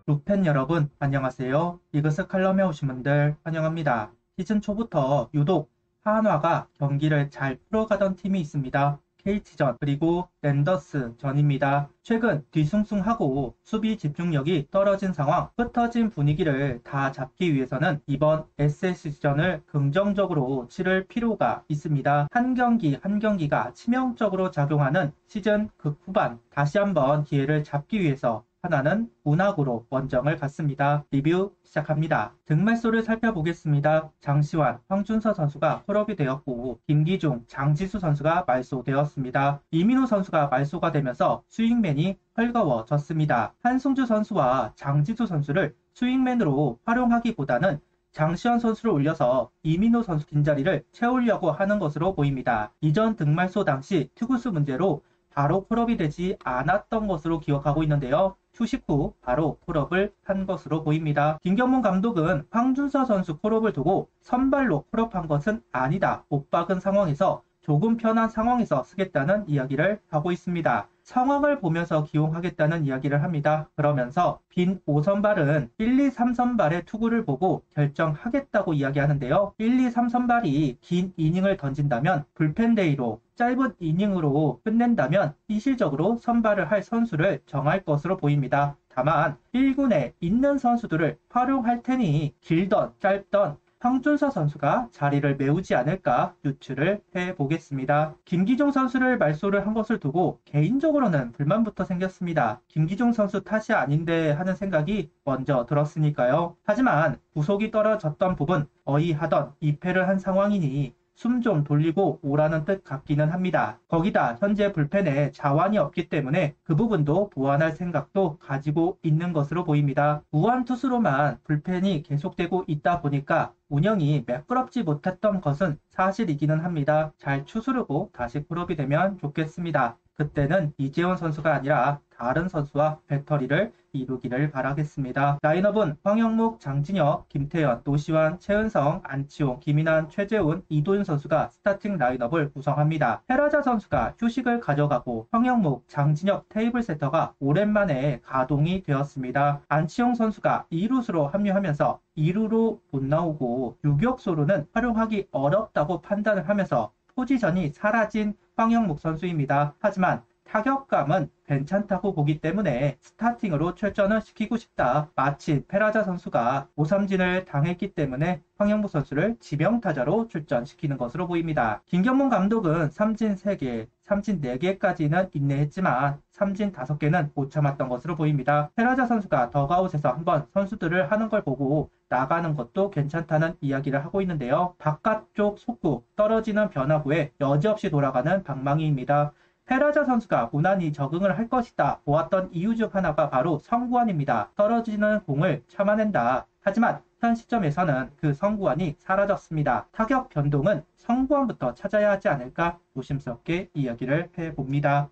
룩팬 여러분 안녕하세요. 이그스 칼럼에 오신 분들 환영합니다. 시즌 초부터 유독 한화가 경기를 잘 풀어가던 팀이 있습니다. KT전 그리고 랜더스전입니다. 최근 뒤숭숭하고 수비 집중력이 떨어진 상황, 흩어진 분위기를 다 잡기 위해서는 이번 SSG전을 긍정적으로 치를 필요가 있습니다. 한 경기 한 경기가 치명적으로 작용하는 시즌 극후반 다시 한번 기회를 잡기 위해서 하나는 운학으로 원정을 갔습니다. 리뷰 시작합니다. 득말소를 살펴보겠습니다. 장시환, 황준서 선수가 콜업이 되었고 김기중, 장지수 선수가 말소되었습니다. 이민호 선수가 말소가 되면서 스윙맨이 헐거워졌습니다. 한승주 선수와 장지수 선수를 스윙맨으로 활용하기보다는 장시환 선수를 올려서 이민호 선수 빈자리를 채우려고 하는 것으로 보입니다. 이전 득말소 당시 투구수 문제로 바로 콜업이 되지 않았던 것으로 기억하고 있는데요. 휴식 후 바로 콜업을 한 것으로 보입니다. 김경문 감독은 황준서 선수 콜업을 두고 선발로 콜업한 것은 아니다. 못 박은 상황에서 조금 편한 상황에서 쓰겠다는 이야기를 하고 있습니다. 상황을 보면서 기용하겠다는 이야기를 합니다. 그러면서 빈 5선발은 1, 2, 3선발의 투구를 보고 결정하겠다고 이야기하는데요. 1, 2, 3선발이 긴 이닝을 던진다면 불펜데이로 짧은 이닝으로 끝낸다면 이실적으로 선발을 할 선수를 정할 것으로 보입니다. 다만 1군에 있는 선수들을 활용할 테니 길던 짧던 황준서 선수가 자리를 메우지 않을까 유추를 해보겠습니다. 김기중 선수를 말소를 한 것을 두고 개인적으로는 불만부터 생겼습니다. 김기중 선수 탓이 아닌데 하는 생각이 먼저 들었으니까요. 하지만 구속이 떨어졌던 부분 어이하던 2패를 한 상황이니 숨 좀 돌리고 오라는 뜻 같기는 합니다. 거기다 현재 불펜에 자원이 없기 때문에 그 부분도 보완할 생각도 가지고 있는 것으로 보입니다. 무한 투수로만 불펜이 계속되고 있다 보니까 운영이 매끄럽지 못했던 것은 사실이기는 합니다. 잘 추스르고 다시 풀업이 되면 좋겠습니다. 그때는 이재원 선수가 아니라 다른 선수와 배터리를 이루기를 바라겠습니다. 라인업은 황영묵, 장진혁, 김태현, 노시환, 최은성, 안치홍, 김인환, 최재훈, 이도윤 선수가 스타팅 라인업을 구성합니다. 헤라자 선수가 휴식을 가져가고 황영묵, 장진혁 테이블 세터가 오랜만에 가동이 되었습니다. 안치홍 선수가 2루수로 합류하면서 2루로 못 나오고 유격수로는 활용하기 어렵다고 판단을 하면서 포지션이 사라진 황영묵 선수입니다. 하지만 타격감은 괜찮다고 보기 때문에 스타팅으로 출전을 시키고 싶다. 마치 페라자 선수가 오삼진을 당했기 때문에 황영묵 선수를 지명타자로 출전시키는 것으로 보입니다. 김경문 감독은 삼진 3개, 삼진 4개까지는 인내했지만 삼진 5개는 못 참았던 것으로 보입니다. 페라자 선수가 더가웃에서 한번 선수들을 하는 걸 보고 나가는 것도 괜찮다는 이야기를 하고 있는데요. 바깥쪽 속구 떨어지는 변화구에 여지없이 돌아가는 방망이입니다. 페라자 선수가 무난히 적응을 할 것이다 보았던 이유 중 하나가 바로 성구안입니다. 떨어지는 공을 참아낸다. 하지만 현 시점에서는 그 성구안이 사라졌습니다. 타격 변동은 성구안부터 찾아야 하지 않을까 조심스럽게 이야기를 해봅니다.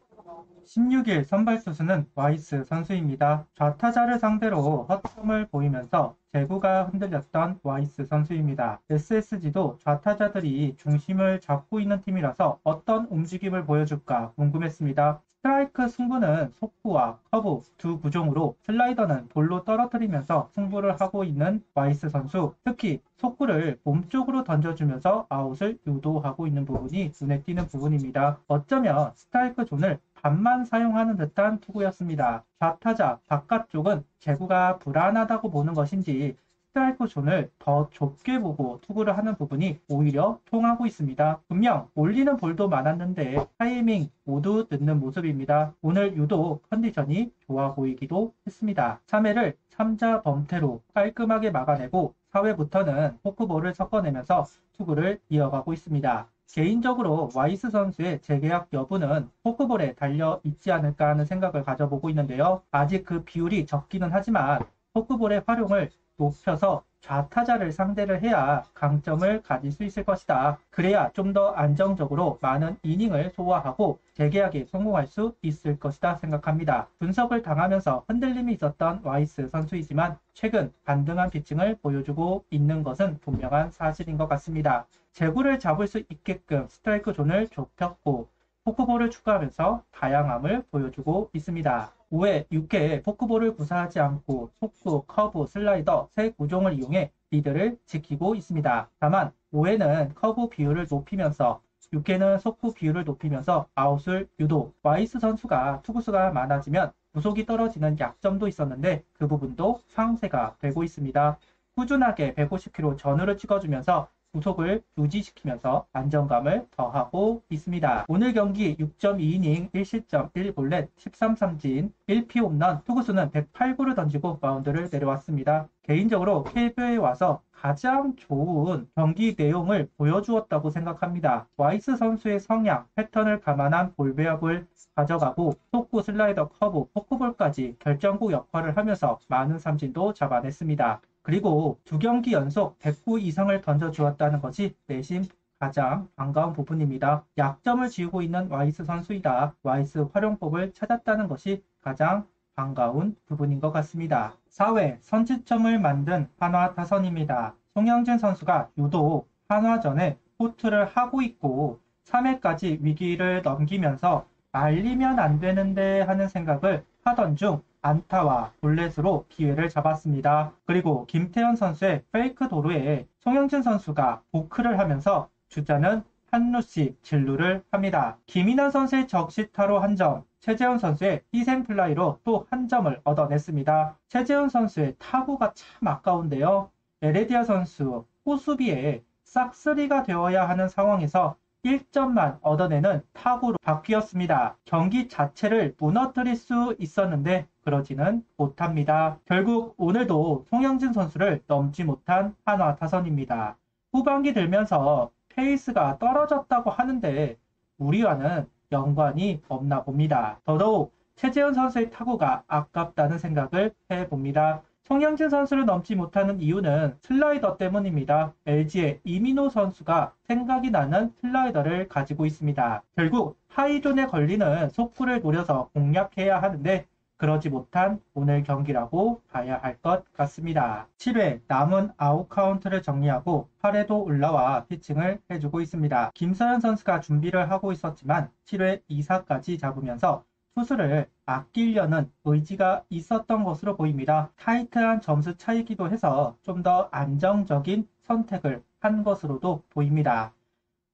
16일 선발 투수는 와이스 선수입니다. 좌타자를 상대로 허점을 보이면서 제구가 흔들렸던 와이스 선수입니다. SSG도 좌타자들이 중심을 잡고 있는 팀이라서 어떤 움직임을 보여줄까 궁금했습니다. 스트라이크 승부는 속구와 커브 두 구종으로 슬라이더는 볼로 떨어뜨리면서 승부를 하고 있는 와이스 선수. 특히 속구를 몸쪽으로 던져주면서 아웃을 유도하고 있는 부분이 눈에 띄는 부분입니다. 어쩌면 스트라이크 존을 반만 사용하는 듯한 투구였습니다. 좌타자 바깥쪽은 제구가 불안하다고 보는 것인지 스트라이크 존을 더 좁게 보고 투구를 하는 부분이 오히려 통하고 있습니다. 분명 올리는 볼도 많았는데 타이밍 모두 늦는 모습입니다. 오늘 유독 컨디션이 좋아 보이기도 했습니다. 3회를 3자 범퇴로 깔끔하게 막아내고 4회부터는 포크볼을 섞어내면서 투구를 이어가고 있습니다. 개인적으로 와이스 선수의 재계약 여부는 포크볼에 달려 있지 않을까 하는 생각을 가져보고 있는데요. 아직 그 비율이 적기는 하지만 포크볼의 활용을 높여서 좌타자를 상대를 해야 강점을 가질 수 있을 것이다. 그래야 좀 더 안정적으로 많은 이닝을 소화하고 재계약에 성공할 수 있을 것이다 생각합니다. 분석을 당하면서 흔들림이 있었던 와이스 선수이지만 최근 반등한 피칭을 보여주고 있는 것은 분명한 사실인 것 같습니다. 제구를 잡을 수 있게끔 스트라이크 존을 좁혔고 포크볼을 추가하면서 다양함을 보여주고 있습니다. 5회, 6회에 포크볼을 구사하지 않고 속구, 커브, 슬라이더 세 구종을 이용해 리드를 지키고 있습니다. 다만 5회는 커브 비율을 높이면서 6회는 속구 비율을 높이면서 아웃을 유도. 와이스 선수가 투구수가 많아지면 구속이 떨어지는 약점도 있었는데 그 부분도 상쇄가 되고 있습니다. 꾸준하게 150km 전후를 찍어주면서 구속을 유지시키면서 안정감을 더하고 있습니다. 오늘 경기 6.2이닝 1실점 1볼넷 13삼진 1피 홈런, 투구수는 108구를 던지고 마운드를 내려왔습니다. 개인적으로 KBO에 와서 가장 좋은 경기 내용을 보여주었다고 생각합니다. 와이스 선수의 성향, 패턴을 감안한 볼 배합을 가져가고 속구, 슬라이더, 커브, 포크볼까지 결정구 역할을 하면서 많은 삼진도 잡아냈습니다. 그리고 두 경기 연속 109 이상을 던져주었다는 것이 내심 가장 반가운 부분입니다. 약점을 지우고 있는 와이스 선수이다. 와이스 활용법을 찾았다는 것이 가장 반가운 부분인 것 같습니다. 4회 선취점을 만든 한화 타선입니다. 송영진 선수가 유독 한화전에 호투를 하고 있고 3회까지 위기를 넘기면서 말리면 안 되는데 하는 생각을 하던 중 안타와 볼넷으로 기회를 잡았습니다. 그리고 김태현 선수의 페이크 도루에 송영진 선수가 보크를 하면서 주자는 한루씩 진루를 합니다. 김인환 선수의 적시타로 한 점, 최재훈 선수의 희생플라이로 또 한 점을 얻어냈습니다. 최재훈 선수의 타구가 참 아까운데요. 에레디아 선수 호수비에 싹쓸이가 되어야 하는 상황에서 1점만 얻어내는 타구로 바뀌었습니다. 경기 자체를 무너뜨릴 수 있었는데 그러지는 못합니다. 결국 오늘도 송영진 선수를 넘지 못한 한화 타선입니다. 후반기 들면서 페이스가 떨어졌다고 하는데 우리와는 연관이 없나 봅니다. 더더욱 최재현 선수의 타구가 아깝다는 생각을 해봅니다. 송영진 선수를 넘지 못하는 이유는 슬라이더 때문입니다. LG의 이민호 선수가 생각이 나는 슬라이더를 가지고 있습니다. 결국 하이존에 걸리는 속구를 노려서 공략해야 하는데 그러지 못한 오늘 경기라고 봐야 할 것 같습니다. 7회 남은 아웃 카운트를 정리하고 8회도 올라와 피칭을 해주고 있습니다. 김서현 선수가 준비를 하고 있었지만 7회 2사까지 잡으면서 투수를 아끼려는 의지가 있었던 것으로 보입니다. 타이트한 점수 차이기도 해서 좀 더 안정적인 선택을 한 것으로도 보입니다.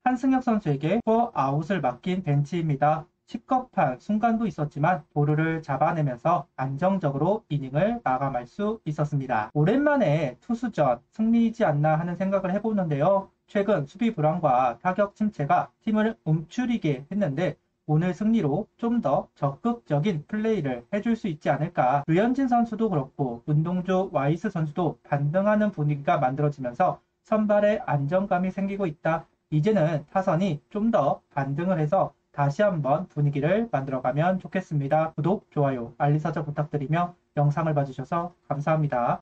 한승혁 선수에게 4아웃을 맡긴 벤치입니다. 시겁한 순간도 있었지만 볼을 잡아내면서 안정적으로 이닝을 마감할 수 있었습니다. 오랜만에 투수전 승리이지 않나 하는 생각을 해보는데요. 최근 수비 불안과 타격 침체가 팀을 움츠리게 했는데 오늘 승리로 좀 더 적극적인 플레이를 해줄 수 있지 않을까. 류현진 선수도 그렇고 문동주, 와이스 선수도 반등하는 분위기가 만들어지면서 선발에 안정감이 생기고 있다. 이제는 타선이 좀 더 반등을 해서 다시 한번 분위기를 만들어가면 좋겠습니다. 구독, 좋아요, 알림 설정 부탁드리며 영상을 봐주셔서 감사합니다.